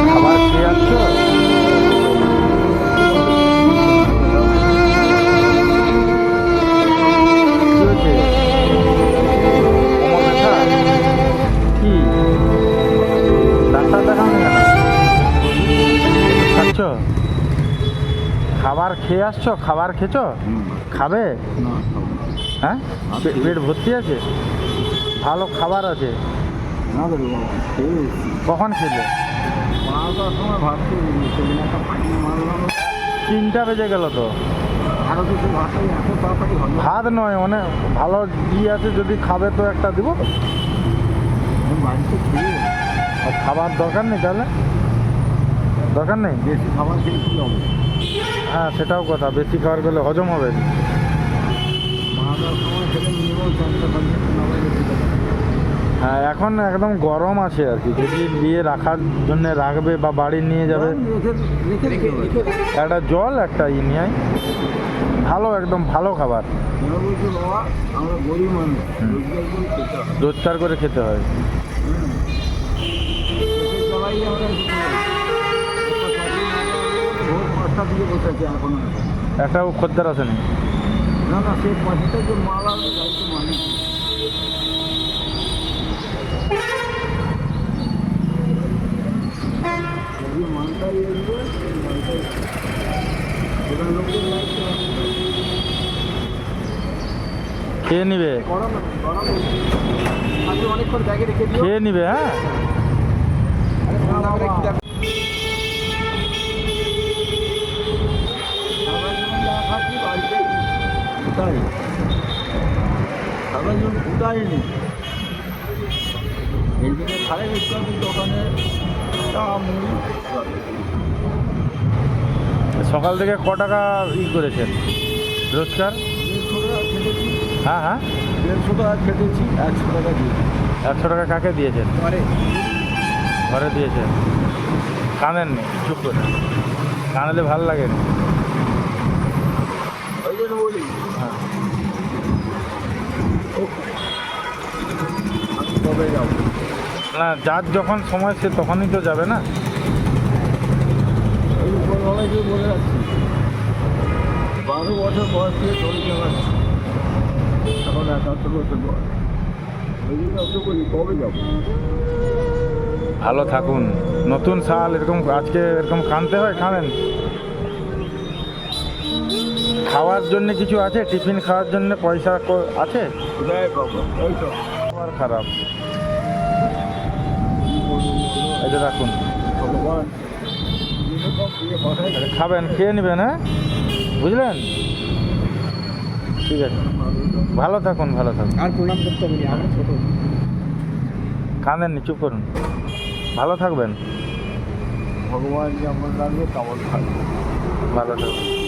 খাবার খেয়ে আসছো? কি হয়েছে? কোমর ব্যথা? কি ডাক্তার দেখাও না কেন? খাচ্ছ? খাবার খেয়ে আসছো? খাবার খেয়েছো? খাবে? হ্যাঁ, পেট ভর্তি আছে? ভালো খাবার আছে? কখন খেলে? 3টা বেজে গেল তো। ভাত নয়, মানে ভালো আছে, যদি খাবে তো একটা দিব। আর খাবার দরকার নেই তাহলে? দরকার নেই? বেশি খাবার খেলে কি হবে? হ্যাঁ, সেটাও কথা, বেশি খাবার করলে হজম হবে না। হ্যাঁ, এখন একদম গরম আছে আর কি, যদি নিয়ে রাখার জন্য রাখবে বা বাড়ি নিয়ে যাবে। একটা জল, একটা নিয়ে আয়। ভালো, একদম ভালো খাবার। আমরা গরিব মানুষ, রোজগার করে খেতে হয়। একটাও খদ্দের আসেনি? না না, সে পয়সাটা যে মাল আসবে দায়িত্ব মানে মালটাই আসবে, মালটাই লোকের লাগছে। খেয়ে নিবে, গরম গরম আজকে অনেকক্ষণ ব্যাগে রেখে দিও। খেয়ে নিবে। হ্যাঁ, সকাল থেকে ক টাকা করেছেন রোজগার? হ্যাঁ হ্যাঁ, 150 টাকা খেটেছি, 100 টাকা দিয়েছি। 100 টাকা কাকে দিয়েছেন? ঘরে দিয়েছেন। কাঁদেননি? চুপ করে কাঁদলে ভালো লাগে না। ওই জন্য বলি হ্যাঁ, আমি কবে যাবো? না, যার যখন সময় সে তখনই তো যাবে না। ওই উপরওয়ালাকে বলে রাখছি, 12 বছর বয়স থেকে চলে যাচ্ছি, এখন 71 বছর বয়স। ওই জন্য অত বলি কবে যাবো? ভালো থাকুন। নতুন সাল, এরকম আজকে এরকম কাঁদতে হয়? কাঁদেন। খাওয়ার জন্য কিছু আছে? টিফিন খাওয়ার জন্য পয়সা আছে? কোথায় পাবো? ওই তো খাবার খারাপ। এটা রাখুন, ভগবান যেরকম দিয়ে পাঠায় এটা খাবেন, খেয়ে নেবেন। হ্যাঁ, বুঝলেন? ঠিক আছে, ভালো থাকুন, ভালো থাকুন। আর প্রণাম করতে হবে না, আমরা ছোট। কাঁদেননি, চুপ করুন। ভালো থাকবেন, ভগবান যেমন লাগবে তেমন থাকবে। ভালো থাকবেন।